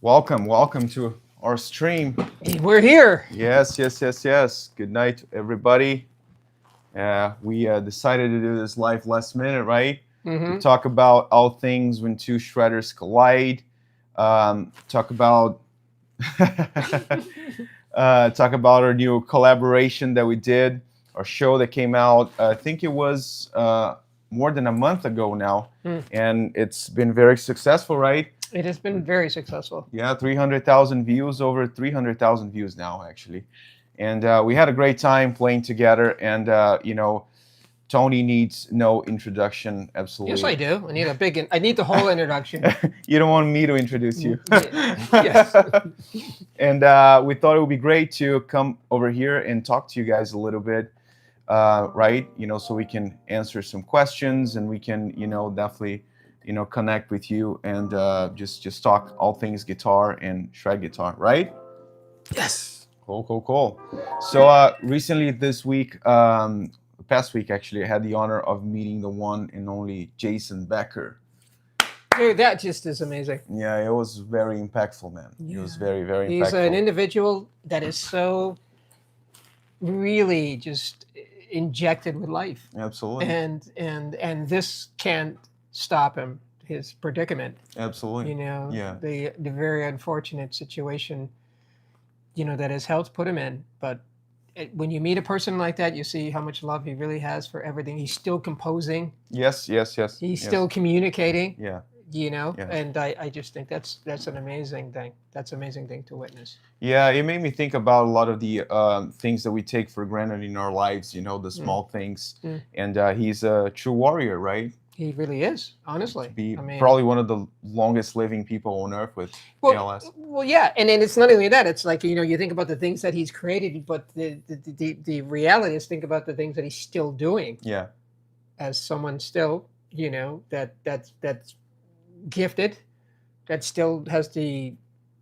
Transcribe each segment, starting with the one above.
welcome to our stream. We're here. Yes. Good night, everybody. We decided to do this live last minute, right? Mm-hmm. To talk about all things when two shredders collide. Talk about talk about our new collaboration that we did, our show that came out. I think it was more than a month ago now, and it's been very successful, right? It has been very successful. Yeah, 300,000 views, over 300,000 views now, actually. And we had a great time playing together. And, Tony needs no introduction, absolutely. Yes, I do. I need the whole introduction. You don't want me to introduce you. Yes. And we thought it would be great to come over here and talk to you guys a little bit, right? So we can answer some questions and we can, definitely connect with you and just talk all things guitar and shred guitar, right? Yes. Cool. So recently this week, past week actually, I had the honor of meeting the one and only Jason Becker. Dude, that just is amazing. Yeah, it was very impactful, man. Yeah. It was very impactful. He's an individual that is so really just injected with life. Absolutely. And this can't stop him, his predicament. Absolutely. Yeah. The very unfortunate situation, that has helped put him in. But when you meet a person like that, you see how much love he really has for everything. He's still composing. Yes. He's still communicating. Yeah. Yes. And I just think that's an amazing thing. That's an amazing thing to witness. Yeah, it made me think about a lot of the things that we take for granted in our lives, the small things. And he's a true warrior, right? He really is, honestly. Probably one of the longest living people on earth with ALS. Well, yeah, and then it's not only that. It's like, you think about the things that he's created, but the reality is think about the things that he's still doing. Yeah. As someone still, that's gifted, that still has the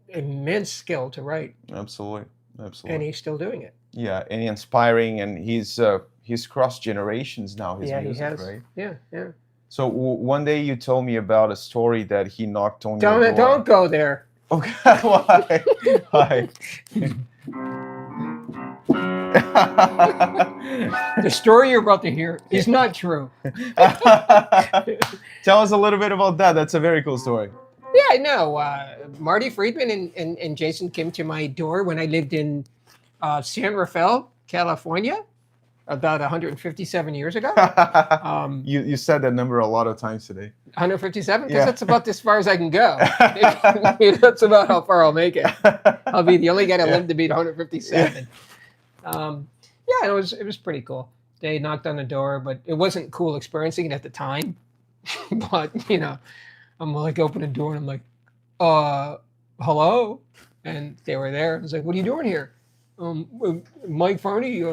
immense skill to write. Absolutely. And he's still doing it. Yeah, and inspiring, and he's crossed generations now. His music, he has. Right? Yeah. So one day you told me about a story that he knocked on your door. Don't go there. Okay, why? The story you're about to hear is not true. Tell us a little bit about that. That's a very cool story. Yeah, I know. Marty Friedman and Jason came to my door when I lived in San Rafael, California, about 157 years ago. You said that number a lot of times today. 157? Because that's about as far as I can go. That's about how far I'll make it. I'll be the only guy that lived to be 157. It was pretty cool. They knocked on the door, but it wasn't cool experiencing it at the time. But, I'm like, open the door and I'm like, hello? And they were there. I was like, what are you doing here? Mike Farney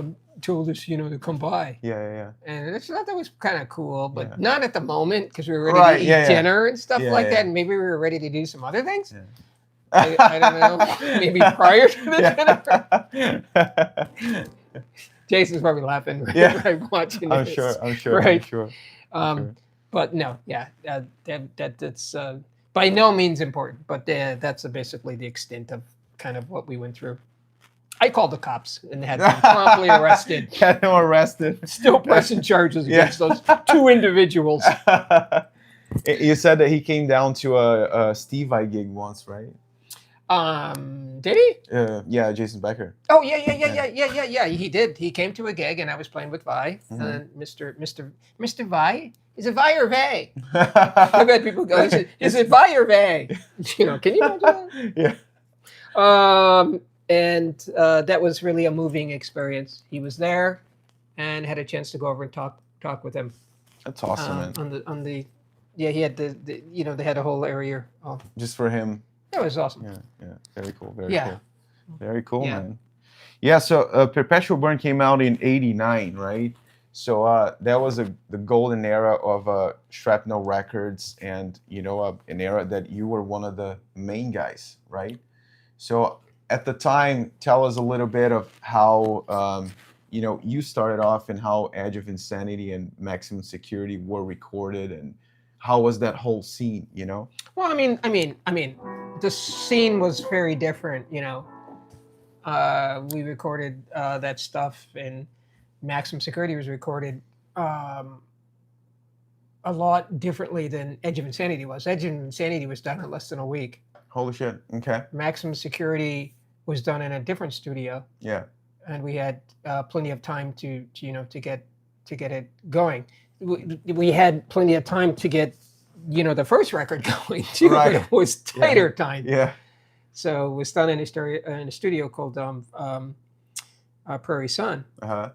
told us, to come by. Yeah. And I thought that was kind of cool, but not at the moment because we were ready to eat dinner and stuff like that. And maybe we were ready to do some other things. Yeah. I don't know. Maybe prior to the dinner. Jason's probably laughing right watching I'm this. sure. Right. I'm sure. But no, that's by no means important. But that's basically the extent of kind of what we went through. I called the cops and had them promptly arrested. Had them arrested. Still pressing charges against those two individuals. You said that he came down to a Steve Vai gig once, right? Did he? Yeah, Jason Becker. Oh yeah. He did. He came to a gig and I was playing with Vai. And Mr. Vai? Is it Vai or Vai? I've had people go, is it Vai or Vai? Can you imagine that? Yeah. And that was really a moving experience. He was there, and had a chance to go over and talk with him. That's awesome, man. He had they had a whole area. Just for him. That was awesome. Yeah. Very cool. Very cool, yeah. Man. Yeah. So Perpetual Burn came out in '89, right? So that was the golden era of Shrapnel Records, and an era that you were one of the main guys, right? So at the time, tell us a little bit of how you started off and how Edge of Insanity and Maximum Security were recorded, and how was that whole scene? Well, I mean, the scene was very different. We recorded that stuff, and Maximum Security was recorded a lot differently than Edge of Insanity was. Edge of Insanity was done in less than a week. Holy shit. Okay. Maximum Security was done in a different studio. Yeah. And we had plenty of time to get it going. We had plenty of time to get the first record going too, right. but it was tighter time. Yeah. So it was done in a studio called Prairie Sun,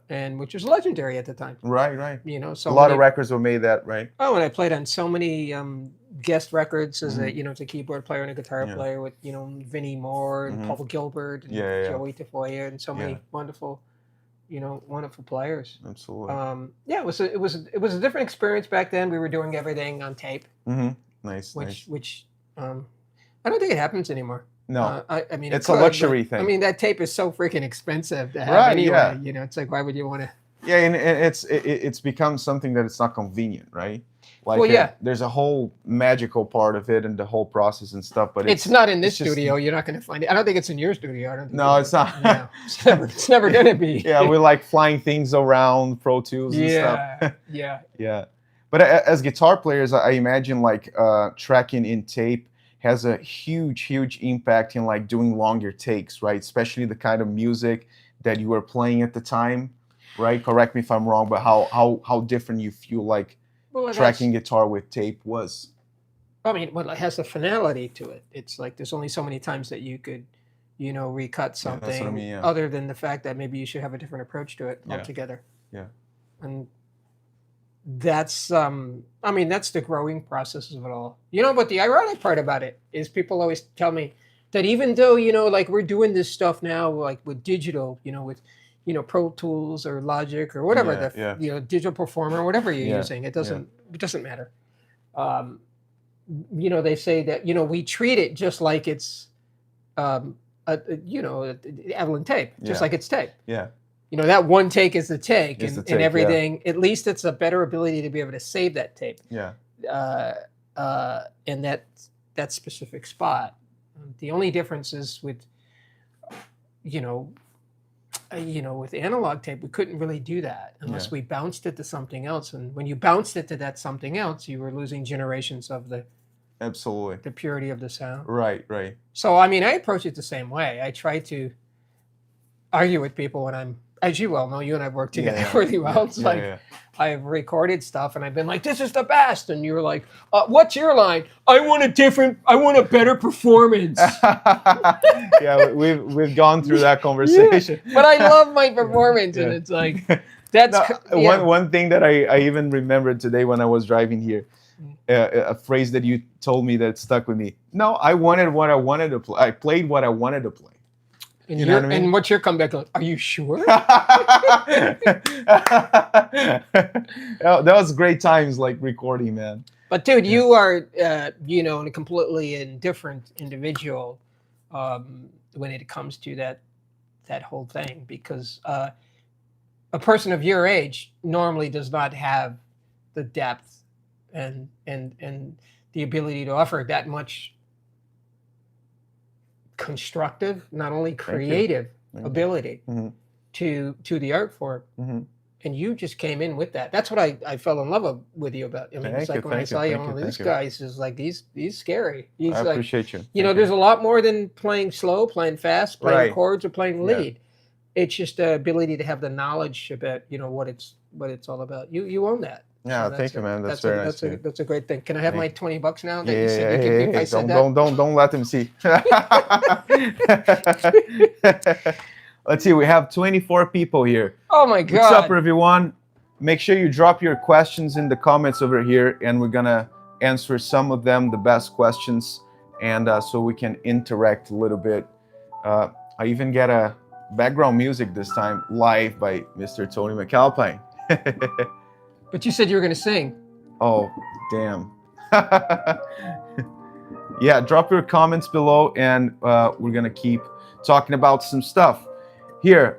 and which was legendary at the time. Right. So a lot of records were made that, right? Oh, and I played on so many guest records as a as a keyboard player and a guitar player with Vinnie Moore and Paul Gilbert and Joey Tafoya and so many wonderful players. Absolutely. It was a different experience back then. We were doing everything on tape. Nice. Which I don't think it happens anymore. No, I mean it's a luxury thing. I mean, that tape is so freaking expensive to have anyway. Yeah. It's like, why would you want to? Yeah, and it's become something that it's not convenient, right? Like, there's a whole magical part of it and the whole process and stuff, but it's not in this studio. You're not going to find it. I don't think it's in your studio. I don't think no, it's not. No, it's never going to be. Yeah, we're like flying things around Pro Tools and stuff. Yeah. But as guitar players, I imagine like tracking in tape has a huge impact in like doing longer takes, right? Especially the kind of music that you were playing at the time, right? Correct me if I'm wrong, but how different you feel like tracking guitar with tape was. I mean, well, it has a finality to it. It's like there's only so many times that you could, recut something, that's what I mean, other than the fact that maybe you should have a different approach to it altogether. Yeah. And that's that's the growing process of it all. But the ironic part about it is people always tell me that even though like we're doing this stuff now like with digital, with Pro Tools or Logic or whatever digital performer, whatever you're using, it doesn't matter. They say that we treat it just like it's Evelyn tape, just like it's tape. Yeah. That one take is the take, and everything. At least it's a better ability to be able to save that tape. Yeah. In that specific spot. The only difference is with, with analog tape, we couldn't really do that unless we bounced it to something else. And when you bounced it to that something else, you were losing generations of the purity of the sound. Right. So I approach it the same way. I try to argue with people when I'm. As you well know, you and I work together really well. It's I've recorded stuff and I've been like, this is the best. And you're like, what's your line? I want a better performance. Yeah, we've gone through that conversation. Yeah, but I love my performance. And it's like, that's... One thing that I even remembered today when I was driving here, a phrase that you told me that stuck with me. No, I wanted what I wanted to play. I played what I wanted to play. And, you know what I mean? And what's your comeback like? Are you sure? That was great times, like recording, man. But dude, you are, a completely indifferent individual when it comes to that whole thing, because a person of your age normally does not have the depth and the ability to offer that much constructive, not only creative ability to the art form. And you just came in with that. That's what I fell in love with you about. I mean, it's like when I saw you, this guy's just like, he's scary. He's I like, appreciate you. There's a lot more than playing slow, playing fast, playing chords, or playing lead. It's just the ability to have the knowledge about, what it's all about. You own that. Yeah, thank you, man. That's very nice. That's a great thing. Can I have my $20 now? That you said you give me? I said that? Don't let them see. Let's see. We have 24 people here. Oh my God! What's up, everyone? Make sure you drop your questions in the comments over here, and we're gonna answer some of them, the best questions, and so we can interact a little bit. I even get a background music this time live by Mr. Tony MacAlpine. But you said you were going to sing. Oh, damn. Yeah, drop your comments below, and we're going to keep talking about some stuff. Here,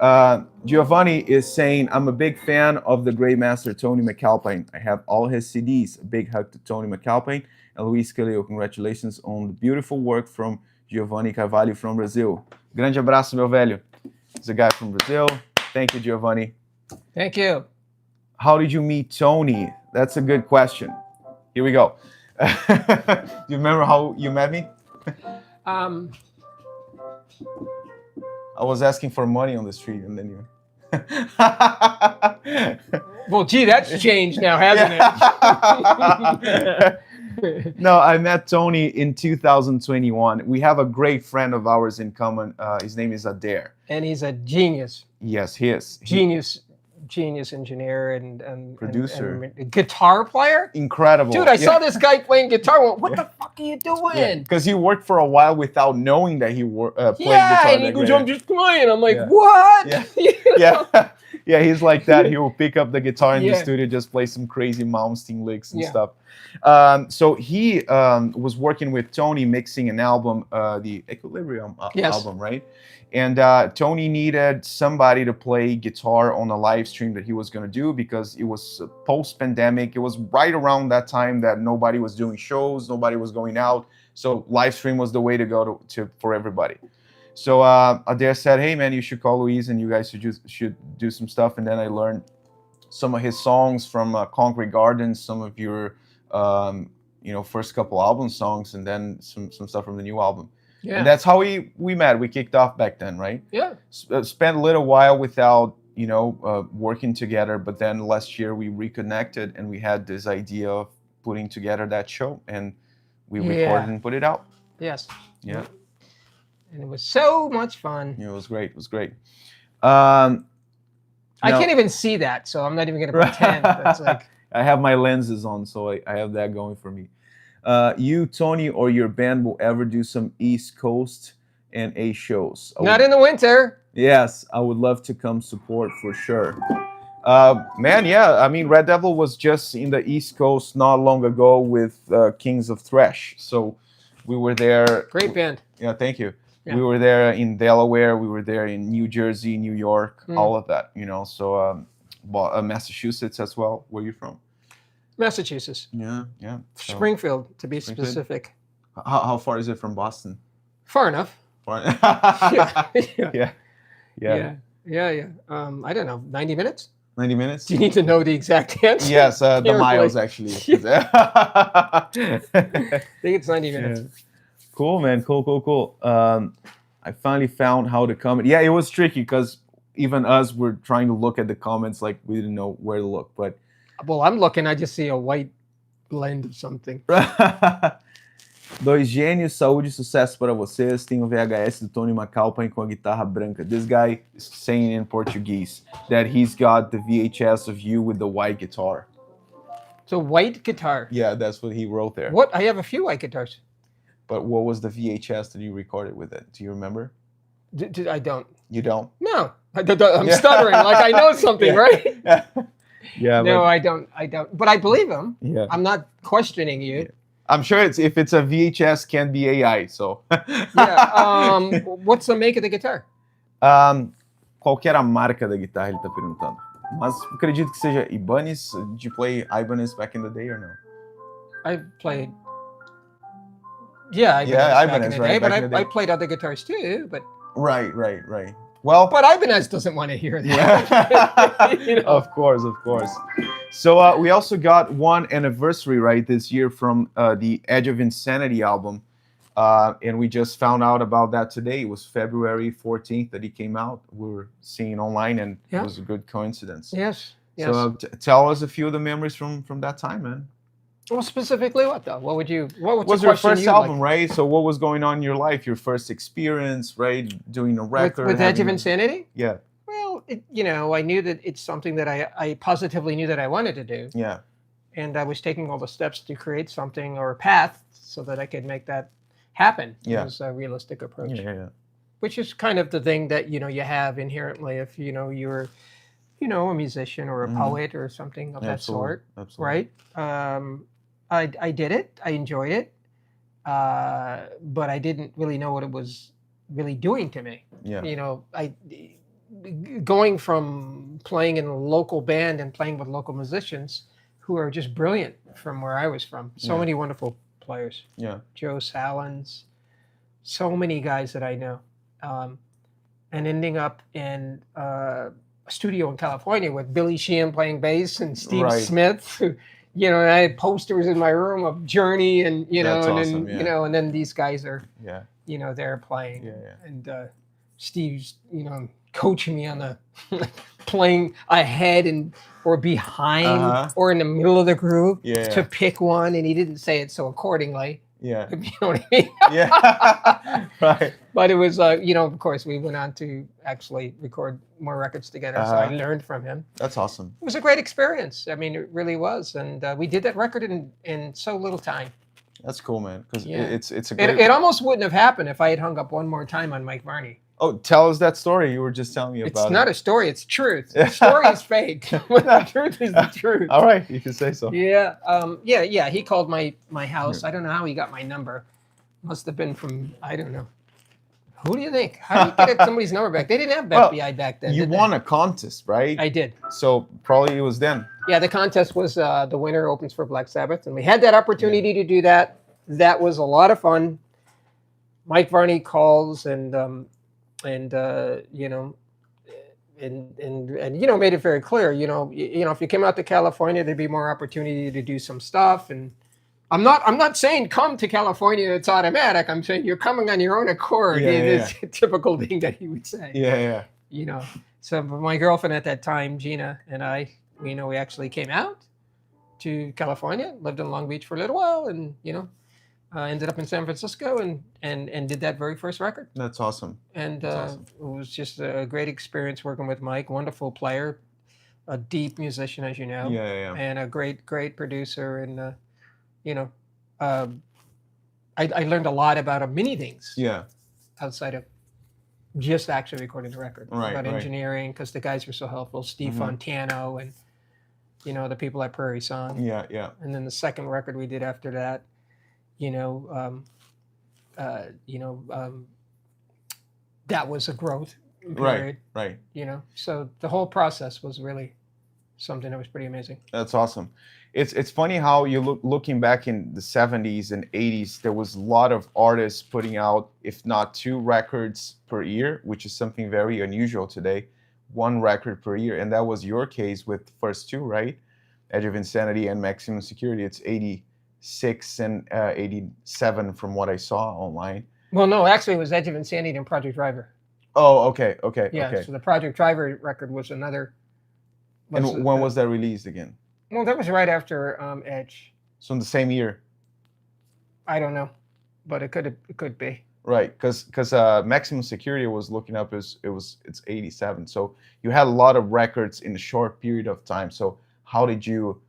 Giovanni is saying, I'm a big fan of the great master Tony MacAlpine. I have all his CDs. A big hug to Tony MacAlpine. and Luís Kalil. Congratulations on the beautiful work from Giovanni Carvalho from Brazil. Grande abraço, meu velho. He's a guy from Brazil. Thank you, Giovanni. Thank you. How did you meet Tony? That's a good question. Here we go. Do you remember how you met me? Um, I was asking for money on the street, and then you. well, gee, that's changed now, hasn't it? No, I met Tony in 2021. We have a great friend of ours in common. His name is Adair. And he's a genius. Yes, he is. Genius engineer and producer. and guitar player. Incredible. Dude, I saw this guy playing guitar. What the fuck are you doing? Because he worked for a while without knowing that he played guitar. Yeah, and he goes, I'm just playing. I'm like, what? Yeah. Yeah, he's like that. He will pick up the guitar in the studio, just play some crazy Malmsteen licks and stuff. So he was working with Tony mixing an album, the Equilibrium album, right? And Tony needed somebody to play guitar on a live stream that he was going to do because it was post-pandemic. It was right around that time that nobody was doing shows, nobody was going out. So live stream was the way to go for everybody. So Adair said, hey, man, you should call Luís and you guys should do some stuff. And then I learned some of his songs from Concrete Gardens, some of your first couple album songs, and then some stuff from the new album. Yeah. And that's how we met. We kicked off back then, right? Yeah. Spent a little while without, working together. But then last year we reconnected and we had this idea of putting together that show. And we recorded and put it out. Yes. Yeah. And it was so much fun. Yeah, it was great. It was great. I can't even see that, so I'm not even going to pretend. It's like I have my lenses on, so I have that going for me. You, Tony, or your band will ever do some East Coast and A shows? Not in the winter. Yes, I would love to come support for sure. Man, yeah, I mean, Red Devil was just in the East Coast not long ago with Kings of Thrash. So we were there. Great band. Yeah, thank you. Yeah. We were there in Delaware. We were there in New Jersey, New York, all of that, So Massachusetts as well. Where are you from? Massachusetts. Yeah. So, Springfield, to be specific. How far is it from Boston? Far enough. Yeah. I don't know, 90 minutes? 90 minutes? Do you need to know the exact answer? Yes, the miles, actually. I think it's 90 minutes. Yeah. Cool, man. Cool. I finally found how to comment. Yeah, it was tricky because even us were trying to look at the comments like we didn't know where to look. But well, I'm looking. I just see a white blend of something. Dois gênios, saúde e sucesso para vocês. Tem um VHS do Tony MacAlpine com a guitarra branca. This guy is saying in Portuguese that he's got the VHS of you with the white guitar. So white guitar? Yeah, that's what he wrote there. What? I have a few white guitars. But what was the VHS that you recorded with it? Do you remember? I don't. You don't? No. I'm stuttering like I know something, right? Yeah. No, I don't. But I believe him. Yeah. I'm not questioning you. Yeah. I'm sure if it's a VHS, can't be AI, so. Yeah. What's the make of the guitar? Qual que era a marca da guitarra, ele tá perguntando. Mas acredito que seja Ibanez. Did you play Ibanez back in the day or no? I played. Yeah, Ibanez, right? But I played other guitars too, but. Right. Well, but Ibanez doesn't want to hear that. Of course. So we also got one anniversary this year from the Edge of Insanity album, and we just found out about that today. It was February 14th that it came out. We were seeing online, and it was a good coincidence. Yes. So tell us a few of the memories from that time, man. Well, specifically what though? What was your first album, right? So what was going on in your life? Your first experience, right? Doing a record. With Edge of Insanity? Yeah. Well, I knew that it's something that I positively knew that I wanted to do. Yeah. And I was taking all the steps to create something or a path so that I could make that happen. Yeah. It was a realistic approach. Yeah. Which is kind of the thing that, you have inherently if, you're, a musician or a poet or something of that sort. Absolutely. Right? I did it. I enjoyed it. But I didn't really know what it was really doing to me. Yeah. Going from playing in a local band and playing with local musicians who are just brilliant from where I was from. So many wonderful players. Yeah. Joe Salins, so many guys that I know. And ending up in a studio in California with Billy Sheehan playing bass and Steve Right. Smith. You know, and I had posters in my room of Journey and, you know, That's and awesome, then, yeah. you know, and then these guys are, Yeah. you know, they're playing. Yeah, yeah. And Steve's, you know, coaching me on the playing ahead and or behind or in the middle of the group to pick one, and he didn't say it so accordingly. Yeah. You know what I mean? Yeah. Right. But it was, you know, of course, we went on to actually record more records together, so I learned from him. That's awesome. It was a great experience. I mean, it really was, and we did that record in so little time. That's cool, man. Because it's a great. It almost wouldn't have happened if I had hung up one more time on Mike Varney. Oh, tell us that story you were just telling me about. It's not a story; it's truth. The story is fake. The truth is the truth. All right, you can say so. Yeah, yeah. He called my house. I don't know how he got my number. Must have been from, I don't know. Who do you think? How do you get somebody's number back? They didn't have FBI back then. You won a contest, right? I did. So probably it was then. Yeah, the contest was the winner opens for Black Sabbath, and we had that opportunity to do that. That was a lot of fun. Mike Varney calls and you know, and you know, made it very clear. You know, if you came out to California, there'd be more opportunity to do some stuff. And I'm not saying come to California, it's automatic. I'm saying you're coming on your own accord. It's a typical thing that he would say. Yeah, yeah. You know, so my girlfriend at that time, Gina, and I, you know, we actually came out to California, lived in Long Beach for a little while, and you know, ended up in San Francisco and did that very first record. That's awesome. And it was just a great experience working with Mike. Wonderful player, a deep musician, as you know. Yeah. And a great producer. And you know, I learned a lot about many things. Yeah. Outside of just actually recording the record. Right. About engineering, because the guys were so helpful. Steve Fontano and you know, the people at Prairie Song. Yeah. And then the second record we did after that, you know, that was a growth period. Right. You know, so the whole process was really something that was pretty amazing. That's awesome. It's funny how you looking back in the 70s and 80s, there was a lot of artists putting out, if not 2 records per year, which is something very unusual today, 1 record per year. And that was your case with the first 2, right? Edge of Insanity and Maximum Security. It's 86 and 87 from what I saw online. Well, no, actually it was Edge of Insanity and Project Driver. Oh, okay. Yeah, okay. so the Project Driver record was another. And when was that released again? Well, that was right after Edge. So in the same year? I don't know, but it could be. Right, because Maximum Security was looking up it's 87. So you had a lot of records in a short period of time. So how did you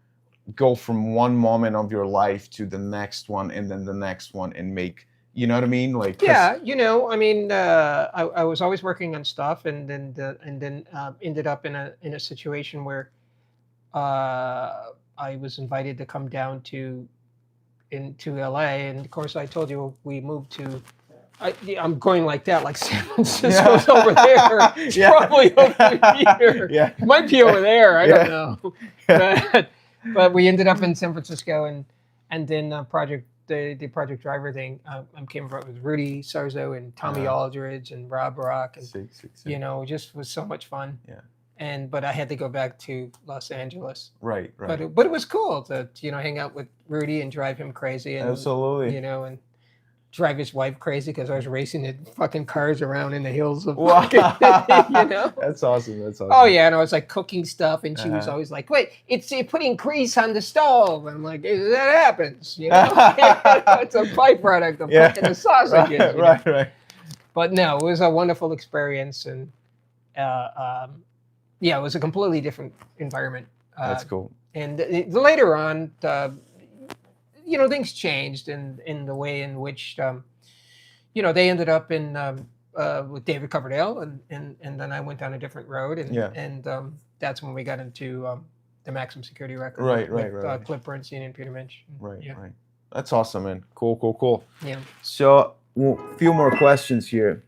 go from one moment of your life to the next one and then the next one and make, you know what I mean? Like yeah, you know, I mean, I was always working on stuff, and then ended up in a situation where I was invited to come down into LA, and of course I told you we moved to. I'm going like that, like San Francisco's over there. It's probably over here. Yeah. It might be over there. I don't know. But we ended up in San Francisco, and then the Project Driver thing. I came up with Rudy Sarzo and Tommy Aldridge and Rob Rock, and you know, just was so much fun. Yeah. But I had to go back to Los Angeles. Right. But it was cool to hang out with Rudy and drive him crazy. And, absolutely. You know, and drive his wife crazy because I was racing the fucking cars around in the hills of fucking, you know. That's awesome. Oh yeah, and I was like cooking stuff, and she was always like, "Wait, it's putting grease on the stove." And I'm like, "That happens, you know. It's a byproduct of cooking the sausages." Right. But no, it was a wonderful experience, and it was a completely different environment. That's cool. And later on, you know, things changed in the way in which, you know, they ended up with David Coverdale, and then I went down a different road, and that's when we got into the Maximum Security record. Right. Cliff Bernstein and Peter Minch. Right. That's awesome, man. Cool. Yeah. So, a few more questions here.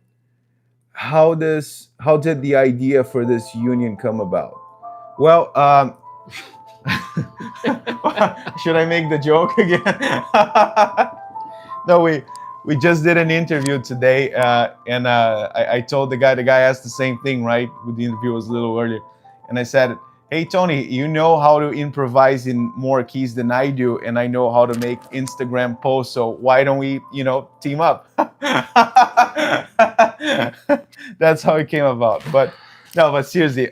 How did the idea for this union come about? Well, should I make the joke again? No, we just did an interview today, and I told the guy asked the same thing, right? The interview was a little earlier, and I said, "Hey Tony, you know how to improvise in more keys than I do, and I know how to make Instagram posts. So why don't we, team up?" That's how it came about. But no, but seriously,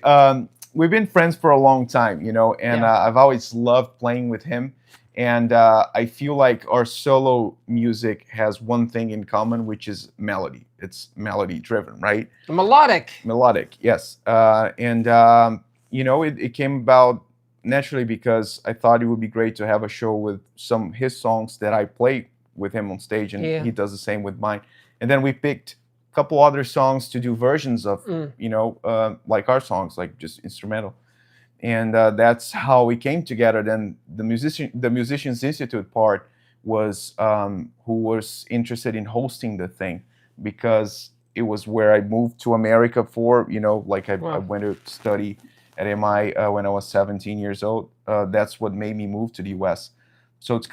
we've been friends for a long time, and Yeah. I've always loved playing with him. And I feel like our solo music has one thing in common, which is melody. It's melody driven, right? Melodic. Melodic, yes. And it came about naturally because I thought it would be great to have a show with some his songs that I play with him on stage, and Yeah. he does the same with mine. And then we picked a couple other songs to do versions of, like our songs, like just instrumental. And that's how we came together. Then the Musicians Institute part was who was interested in hosting the thing, because it was where I moved to America for, like I Wow. went to study at MI when I was 17 years old. That's what made me move to the US. So it's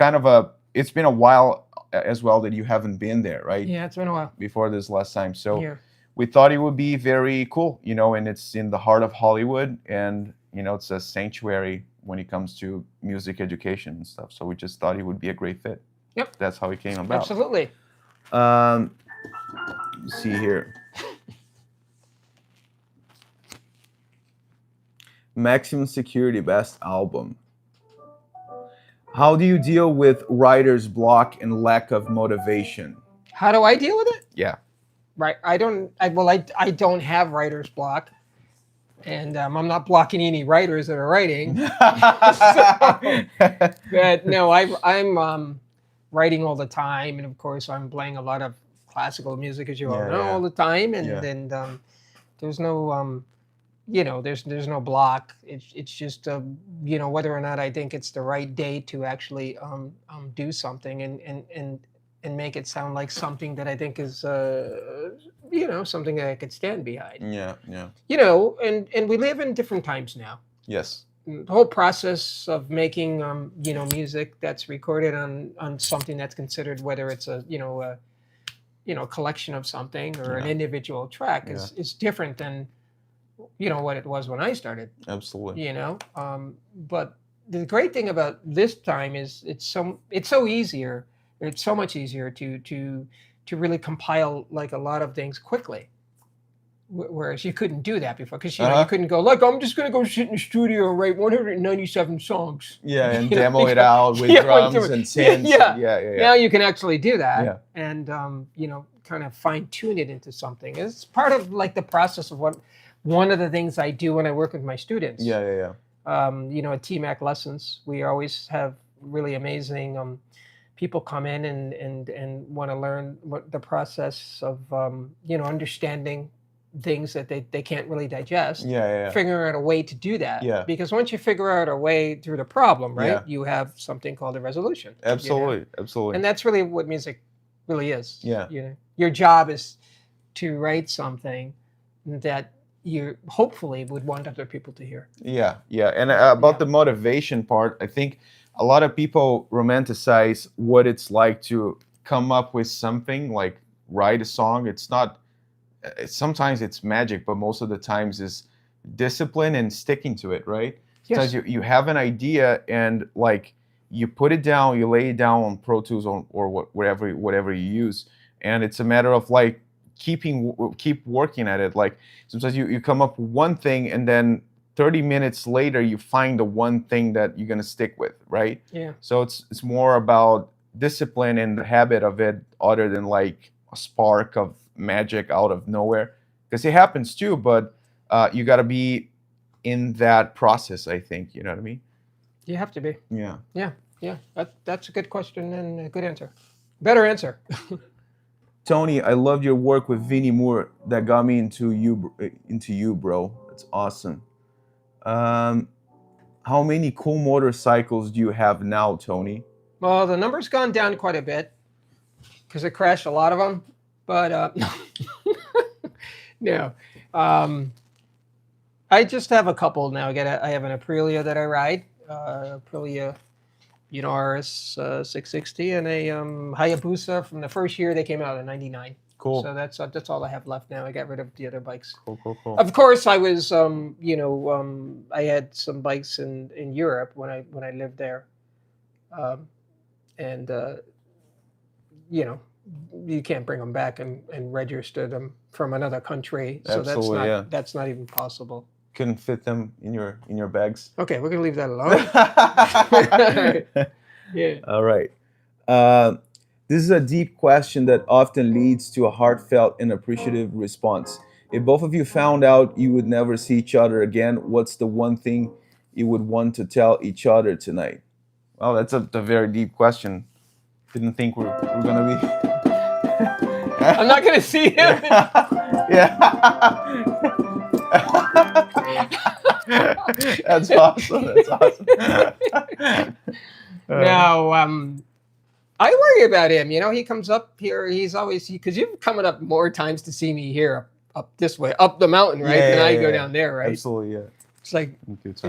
been a while as well that you haven't been there, right? Yeah, it's been a while. Before this last time. So Here. we thought it would be very cool, and it's in the heart of Hollywood, and it's a sanctuary when it comes to music education and stuff. So we just thought it would be a great fit. Yep. That's how it came about. Absolutely. Let's see here. Maximum Security Best Album. How do you deal with writer's block and lack of motivation? How do I deal with it? Yeah. Right. I don't have writer's block, and I'm not blocking any writers that are writing. But no, I'm writing all the time, and of course I'm playing a lot of classical music, as you all know, all the time, and there's no there's no block. It's just whether or not I think it's the right day to actually do something and make it sound like something that I think is something that I could stand behind. Yeah. And we live in different times now. Yes. The whole process of making music that's recorded on something that's considered, whether it's a collection of something or an individual track, is different than what it was when I started. Absolutely. But the great thing about this time is it's so easier. It's so much easier to really compile like a lot of things quickly, whereas you couldn't do that before, because you couldn't go like, I'm just going to go sit in the studio and write 197 songs. Yeah, and demo it out with drums and synths. Yeah. Now you can actually do that, and kind of fine tune it into something. It's part of like the process of one of the things I do when I work with my students. Yeah. At TMAC lessons, we always have really amazing people come in and want to learn what the process of understanding things that they can't really digest. Figuring out a way to do that. Because once you figure out a way through the problem, right, you have something called a resolution. Absolutely. And that's really what music really is. Yeah. Your job is to write something that you hopefully would want other people to hear. Yeah. And about the motivation part, I think a lot of people romanticize what it's like to come up with something, like write a song. It's not, sometimes it's magic, but most of the times is discipline and sticking to it, right? Yes. Sometimes you have an idea and like you put it down, you lay it down on Pro Tools or whatever you use, and it's a matter of like keep working at it. Like sometimes you come up with one thing and then 30 minutes later you find the one thing that you're going to stick with, right? Yeah. So it's more about discipline and the habit of it, other than like a spark of magic out of nowhere, because it happens too, but you got to be in that process, I think. You know what I mean? You have to be. Yeah. That's a good question and a good answer. Better answer. Tony, I loved your work with Vinnie Moore. That got me into you, bro. That's awesome. How many cool motorcycles do you have now, Tony? Well, the number's gone down quite a bit because I crashed a lot of them. But no, I just have a couple now. I have an Aprilia that I ride. Aprilia, RS 660 and a Hayabusa from the first year they came out in '99. Cool. So that's all I have left now. I got rid of the other bikes. Cool. Of course, I was I had some bikes in Europe when I lived there, and you can't bring them back and register them from another country. So Absolutely, that's not even possible. Couldn't fit them in your bags. Okay, we're gonna leave that alone. Yeah. All right. This is a deep question that often leads to a heartfelt and appreciative response. If both of you found out you would never see each other again, what's the one thing you would want to tell each other tonight? Well, that's a very deep question. Didn't think we're gonna be. I'm not gonna see him. Yeah. That's awesome. No, I worry about him. He comes up here. He's always because you've coming up more times to see me here up this way, up the mountain, right? Than I go down there, right? Absolutely, yeah. It's like it's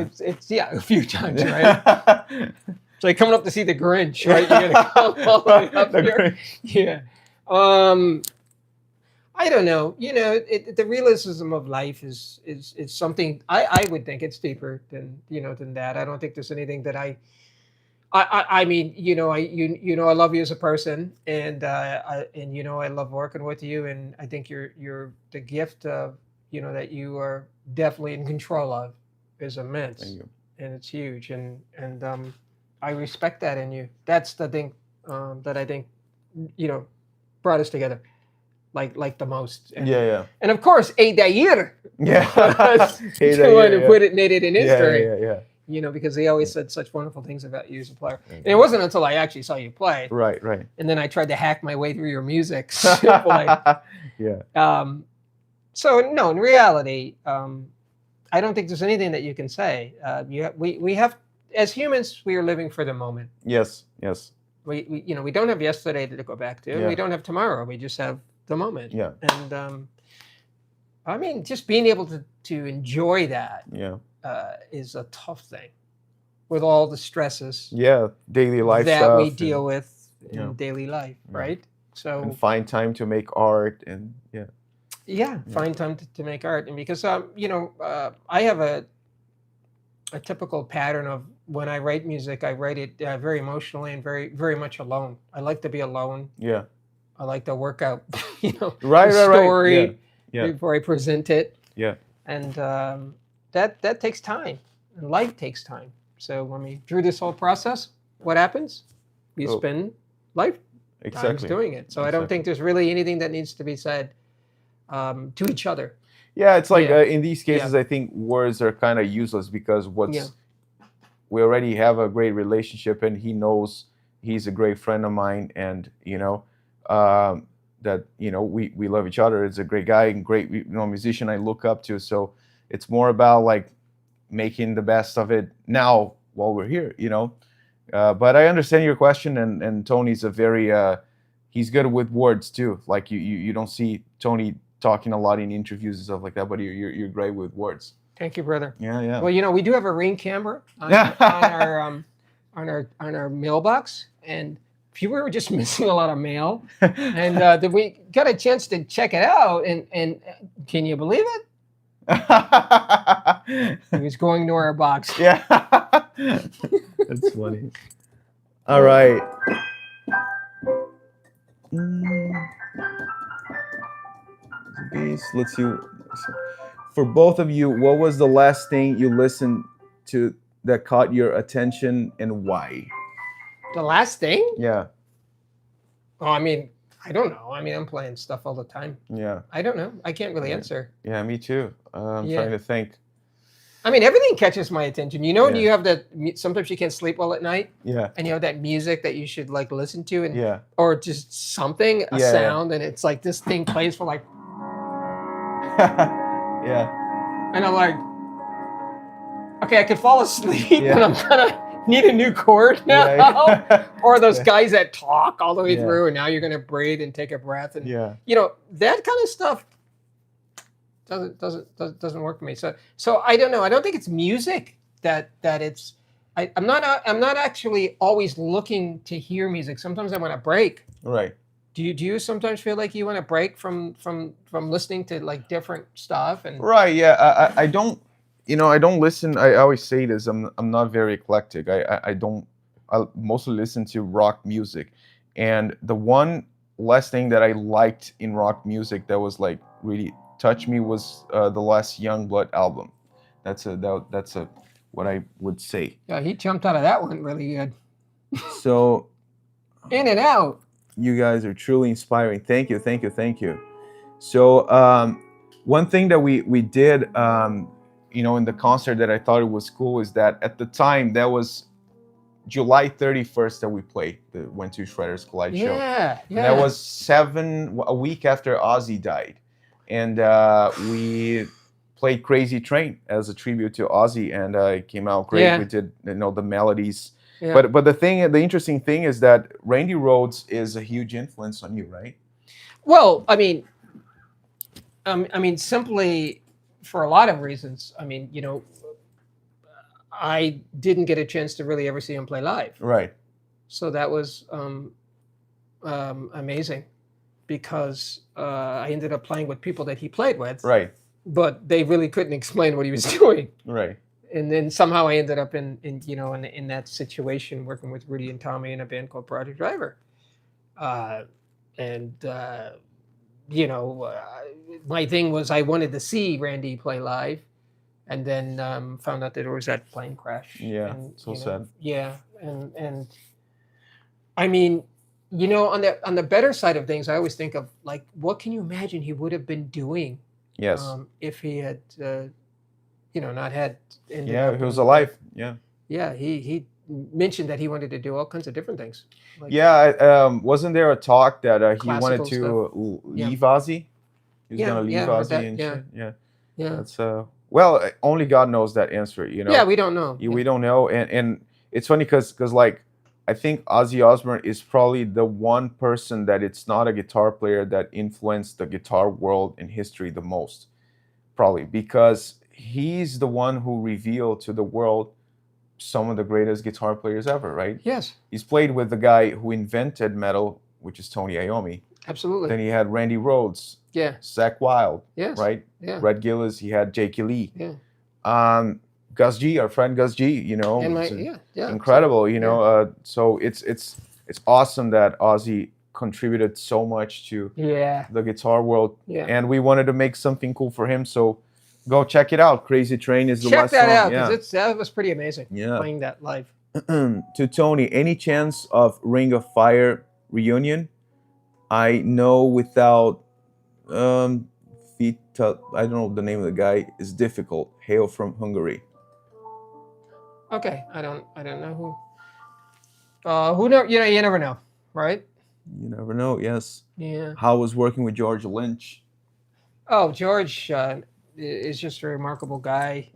a few times, right? It's like coming up to see the Grinch, right? You're gonna come all the way up here. Yeah. I don't know. The realism of life is something I would think it's deeper than that. I don't think there's anything that I mean, I love you as a person, and I love working with you, and I think you're the gift of that you are definitely in control of is immense. Thank you. And it's huge, and I respect that in you. That's the thing that I think brought us together, like the most. And, yeah. And of course, Adair. Yeah. To put it in history. Yeah. Because they always said such wonderful things about you as a player. And it wasn't until I actually saw you play. Right. And then I tried to hack my way through your music. Yeah. So no, in reality, I don't think there's anything that you can say. We have, as humans, we are living for the moment. Yes. We don't have yesterday to go back to. Yeah. We don't have tomorrow. We just have the moment. Yeah. And I mean, just being able to enjoy that. Yeah. Is a tough thing with all the stresses daily life that stuff we deal with in daily life, right? So and find time to make art and find time to make art. And because I have a typical pattern of when I write music, I write it very emotionally and very, very much alone. I like to be alone. Yeah. I like to work out the story right. Before I present it. Yeah. And that takes time, and life takes time. So when we drew this whole process, what happens? We spend lifetimes doing it. So I don't think there's really anything that needs to be said to each other. Yeah, it's like in these cases, I think words are kind of useless because we already have a great relationship, and he knows he's a great friend of mine, and that we love each other. It's a great guy and great musician I look up to. So it's more about like making the best of it now while we're here, But I understand your question, and Tony's a very he's good with words too. Like you don't see Tony talking a lot in interviews and stuff like that, but you're great with words. Thank you, brother. Yeah. Well, we do have a Ring camera on our mailbox, and we were just missing a lot of mail, and we got a chance to check it out, and can you believe it? He was going to our box. Yeah. That's funny. All right. Let's see. For both of you, what was the last thing you listened to that caught your attention, and why? The last thing? Yeah. Oh, I mean, I don't know. I mean, I'm playing stuff all the time. Yeah. I don't know. I can't really answer. Yeah, me too. I'm trying to think. I mean, everything catches my attention. Do you have that? Sometimes you can't sleep well at night. Yeah. And you have that music that you should like listen to, and or just something, a sound, and it's like this thing plays for like. Yeah. And I'm like, okay, I could fall asleep, and I'm gonna need a new chord now. Yeah. Or those guys that talk all the way through, and now you're gonna breathe and take a breath, and that kind of stuff doesn't work for me. So I don't know. I don't think it's music that it's I'm not actually always looking to hear music. Sometimes I want to break. Right. Do you sometimes feel like you want to break from listening to like different stuff and Right. Yeah. I don't. I don't listen. I always say this. I'm not very eclectic. I don't. I mostly listen to rock music, and the one last thing that I liked in rock music that was like really touched me was the last Youngblood album. That's a what I would say. yeah, he jumped out of that one really good. So In and out. you guys are truly inspiring. Thank you, thank you, thank you. So one thing that we did, in the concert that I thought it was cool is that at the time that was July 31st that we played the When Two Shredders Collide show. Yeah, And that was a week after Ozzy died, and we played Crazy Train as a tribute to Ozzy, and it came out great. Yeah. We did the melodies. Yeah. But the interesting thing is that Randy Rhoads is a huge influence on you, right? Well, I mean, simply for a lot of reasons. I mean, I didn't get a chance to really ever see him play live, Right. so that was amazing, because I ended up playing with people that he played with, Right. but they really couldn't explain what he was doing. Right. And then somehow I ended up in that situation working with Rudy and Tommy in a band called Project Driver. My thing was I wanted to see Randy play live, and then found out that there was that plane crash. Yeah, and, sad. Yeah, and I mean, on the better side of things, I always think of like, what can you imagine he would have been doing? Yes. If he had, not had. Yeah, he was alive. Yeah. Yeah, he mentioned that he wanted to do all kinds of different things. Like, wasn't there a talk that he wanted Classical to leave Ozzy? He was Yeah, gonna leave yeah, I heard Ozzy that, and yeah. shit. Yeah. yeah, That's well, only God knows that answer. yeah. We don't know. We don't know, and it's funny because like I think Ozzy Osbourne is probably the one person that it's not a guitar player that influenced the guitar world in history the most, probably because he's the one who revealed to the world some of the greatest guitar players ever, right? Yes, He's played with the guy who invented metal, which is Tony Iommi. absolutely. Then he had Randy Rhoads, Yeah, Zakk Wylde, yes, right? yeah, Red Gillis, he had Jake Lee. yeah. Gus G, our friend Gus G, And it's yeah. incredible, so it's awesome that Ozzy contributed so much to Yeah, the guitar world, yeah. and we wanted to make something cool for him, so go check it out. Crazy Train is the Check last that song. out, Yeah. because that was pretty amazing. Yeah. Playing that live. To Tony, any chance of Ring of Fire reunion? I know without Vita, I don't know the name of the guy, is difficult. Hail from Hungary. Okay, I don't know who know. You never know, right? You never know. Yes. Yeah. How was working with George Lynch? Oh, George is just a remarkable guy.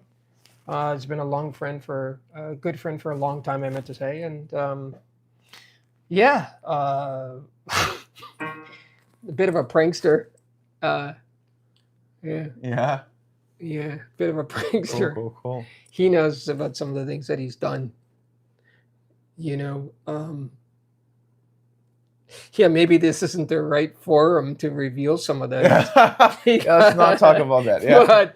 He's been a good friend for a long time, I meant to say. And a bit of a prankster. Yeah. Yeah, bit of a prankster. Cool. He knows about some of the things that he's done. Maybe this isn't the right forum to reveal some of that. Let's not talk about that. Yeah.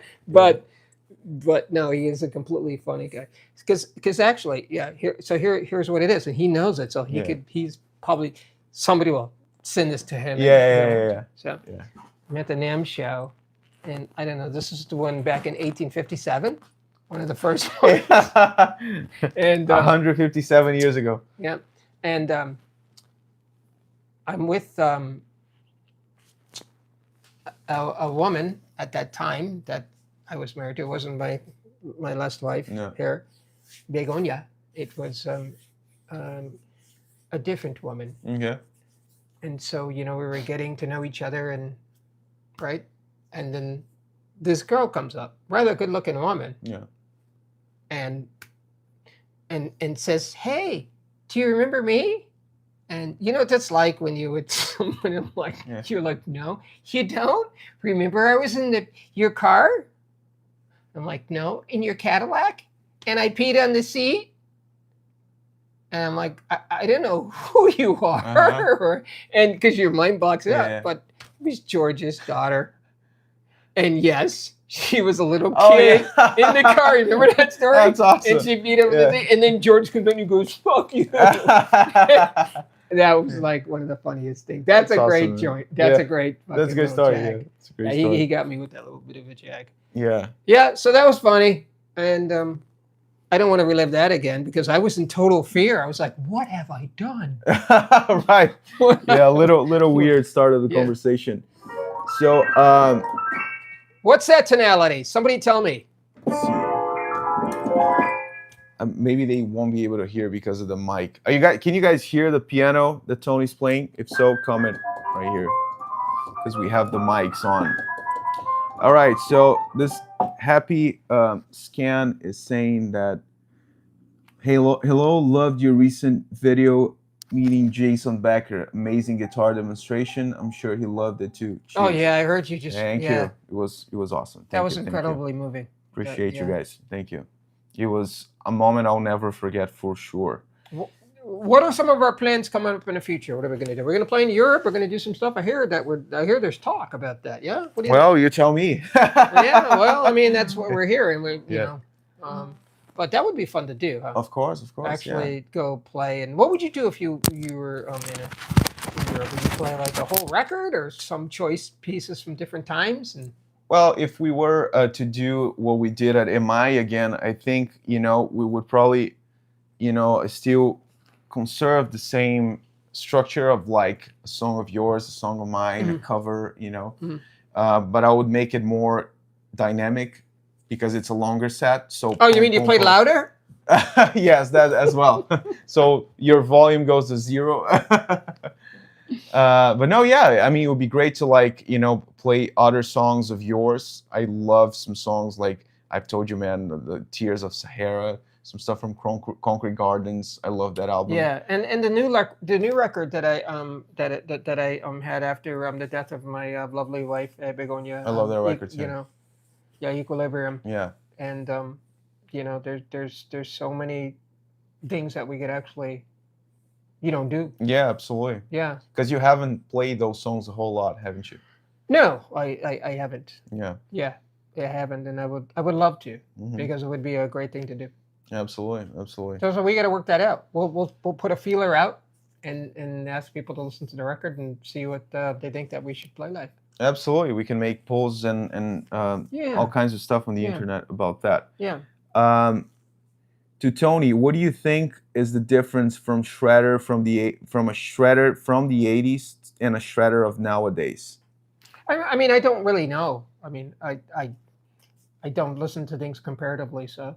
But no, he is a completely funny guy. Because actually, here's what it is, and he knows it. So he's probably, somebody will send this to him. Yeah. So I'm at the NAMM show, and I don't know. This is the one back in 1857, one of the first ones. And 157 years ago. Yeah, and I'm with a woman at that time that I was married to. It wasn't my last wife here, Begonia. It was a different woman. Okay. And so, we were getting to know each other, and then this girl comes up, rather good looking woman. Yeah. And says, "Hey, do you remember me?" And you know what that's like when you with someone, and you're like, "No, you don't remember I was in your car?" I'm like, "No, in your Cadillac, and I peed on the seat." And I'm like, I didn't know who you are. And because your mind blocks it out. But it was George's daughter. And yes, she was a little kid in the car. Remember that story? That's awesome. And she beat him. And then George comes in and goes, fuck you. That was like one of the funniest things. That's a great awesome, joint. That's a great fucking That's a good story. Jag. Yeah. It's a great story. He got me with that little bit of a jag. Yeah. Yeah, so that was funny. And I don't want to relive that again because I was in total fear. I was like, what have I done? Right. Yeah, a little weird start of the conversation. So what's that tonality? Somebody tell me. Maybe they won't be able to hear because of the mic. Are you guys? Can you guys hear the piano that Tony's playing? If so, comment right here because we have the mics on. All right. So this happy scan is saying that hello, loved your recent video meeting Jason Becker. Amazing guitar demonstration. I'm sure he loved it too. Cheers. Oh yeah, I heard you just. Thank you. It was awesome. That was incredibly moving. Appreciate you guys. Thank you. It was a moment I'll never forget for sure. What are some of our plans coming up in the future? What are we going to do? We're going to play in Europe. We're going to do some stuff. I hear there's talk about that. Yeah. What do you think? You tell me. Yeah. Well, I mean, that's what we're hearing. You know, but that would be fun to do. Huh? Of course. Actually, go play. And what would you do if you were in Europe? Would you play like a whole record or some choice pieces from different times? And well, if we were to do what we did at MI again, I think we would probably still conserve the same structure of like a song of yours, a song of mine, a cover, but I would make it more dynamic because it's a longer set. So you mean you played louder? Yes, that as well. So your volume goes to 0. But no, I mean, it would be great to play other songs of yours. I love some songs like I've told you, man, the Tears of Sahara. Some stuff from Concrete Gardens. I love that album. Yeah, and the new record that I had after the death of my lovely wife Begonia. I love that record too. Equilibrium. Yeah. And there's so many things that we could actually do. Yeah, absolutely. Yeah. Because you haven't played those songs a whole lot, haven't you? No, I haven't. Yeah. Yeah, I haven't, and I would love to because it would be a great thing to do. Absolutely. So we got to work that out. We'll put a feeler out and ask people to listen to the record and see what they think that we should play live. Absolutely, we can make polls and all kinds of stuff on the internet about that. Yeah. To Tony, what do you think is the difference from a shredder from the 80s and a shredder of nowadays? I mean, I don't really know. I mean, I don't listen to things comparatively, so.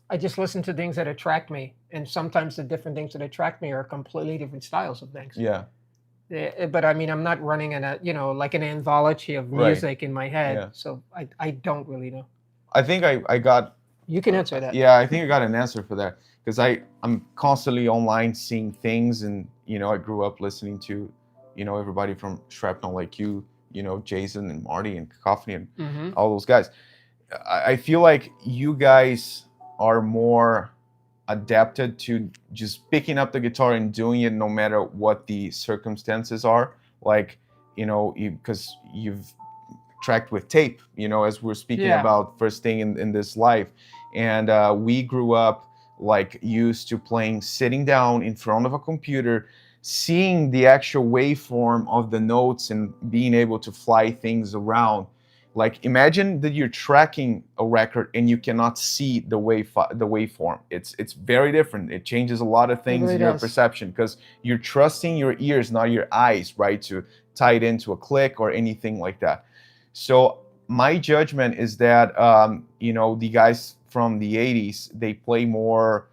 I just listen to things that attract me, and sometimes the different things that attract me are completely different styles of things. Yeah. But I mean, I'm not running like an anthology of music in my head, so I don't really know. I think I got. You can answer that. Yeah, I think I got an answer for that because I'm constantly online seeing things, and I grew up listening to, everybody from Shrapnel like you, Jason and Marty and Cacophony and all those guys. I feel like you guys are more adapted to just picking up the guitar and doing it no matter what the circumstances are. Like, because you've tracked with tape, as we're speaking about first thing in this life. And we grew up used to playing sitting down in front of a computer, seeing the actual waveform of the notes and being able to fly things around. Like, imagine that you're tracking a record and you cannot see the waveform. It's very different. It changes a lot of things in your perception because you're trusting your ears, not your eyes, right, to tie it into a click or anything like that. So my judgment is that, the guys from the 80s, they play more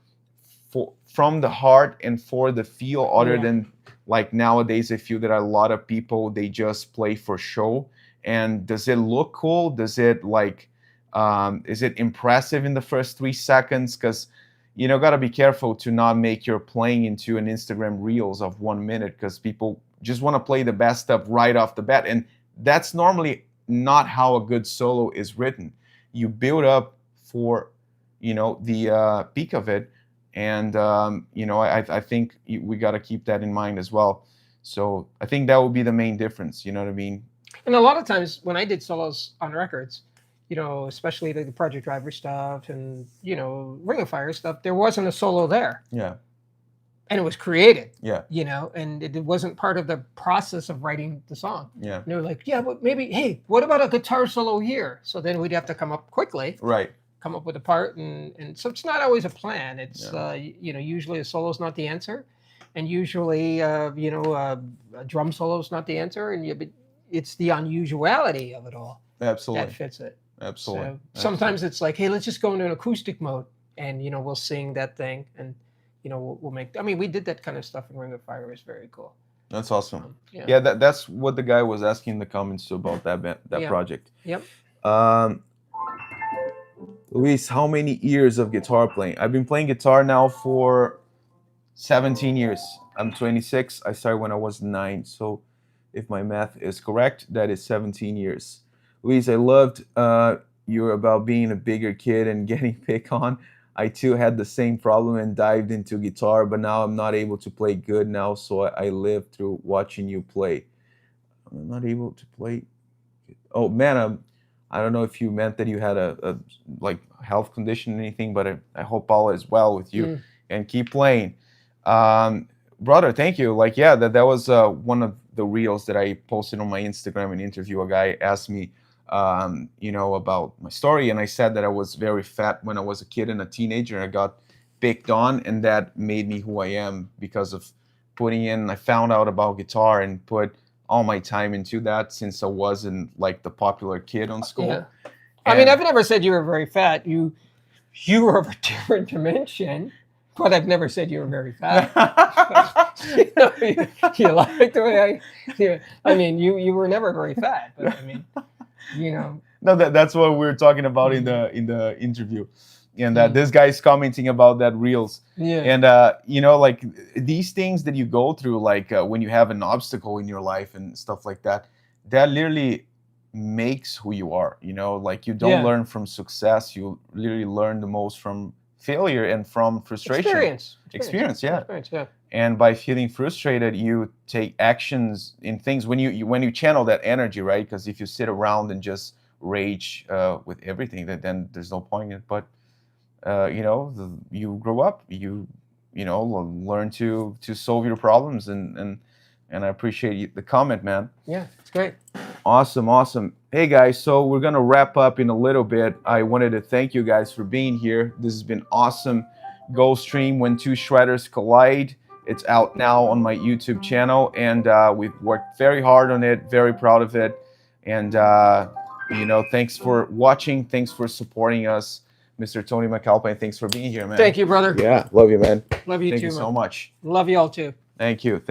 from the heart and for the feel other than like nowadays. I feel that a lot of people, they just play for show. And does it look cool? Does it is it impressive in the first 3 seconds? Because, gotta be careful to not make your playing into an Instagram Reels of 1 minute because people just want to play the best stuff right off the bat. And that's normally not how a good solo is written. You build up for, the peak of it. And you know, I think we got to keep that in mind as well. So I think that would be the main difference. You know what I mean? And a lot of times when I did solos on records, you know, especially the Project Driver stuff and, you know, Ring of Fire stuff, there wasn't a solo there. Yeah. And it was created. Yeah. You know, and it wasn't part of the process of writing the song. Yeah. And they were like, yeah, but maybe, hey, what about a guitar solo here? So then we'd have to come up quickly. Right. Come up with a part. And so it's not always a plan. It's, you know, usually a solo is not the answer. And usually, you know, a drum solo is not the answer. And it's the unusuality of it all. Absolutely. That fits it. Absolutely. So sometimes it's like, hey, let's just go into an acoustic mode, and you know, we'll sing that thing, and you know, we'll make. I mean, we did that kind of stuff in Ring of Fire. It was very cool. That's awesome. Yeah. Yeah, that's what the guy was asking in the comments too about that project. Yep. Luis, how many years of guitar playing? I've been playing guitar now for 17 years. I'm 26. I started when I was 9. So if my math is correct, that is 17 years. Luis, I loved your about being a bigger kid and getting picked on. I too had the same problem and dived into guitar, but now I'm not able to play good now, so I live through watching you play. I'm not able to play. Oh man, I don't know if you meant that you had a like health condition or anything, but I hope all is well with you and keep playing. Brother, thank you. Like, yeah, that was one of the reels that I posted on my Instagram, an interview. A guy asked me, you know, about my story, and I said that I was very fat when I was a kid and a teenager, and I got picked on, and that made me who I am because of putting in. I found out about guitar and put all my time into that since I wasn't like the popular kid on school. Yeah. I mean, I've never said you were very fat. You were of a different dimension. But I've never said you were very fat. You know, you like the way I mean, you were never very fat, but I mean, you know. No, that's what we were talking about in the interview, and this guy's commenting about that reels. Yeah. And you know, like these things that you go through, like when you have an obstacle in your life and stuff like that, that literally makes who you are. You know, like you don't learn from success; you literally learn the most from failure and from frustration. Experience, yeah. And by feeling frustrated, you take actions in things when you channel that energy, right? Because if you sit around and just rage with everything, then there's no point in it. But you know, you grow up, you know, learn to solve your problems, and I appreciate the comment, man. Yeah, it's great. Awesome. Hey guys, so we're gonna wrap up in a little bit. I wanted to thank you guys for being here. This has been awesome. Go stream When Two Shredders Collide. It's out now on my YouTube channel, and we've worked very hard on it. Very proud of it. And you know, thanks for watching. Thanks for supporting us, Mr. Tony MacAlpine. Thanks for being here, man. Thank you, brother. Yeah, love you, man. Love you too, Thank you so much. Love you all too. Thank you.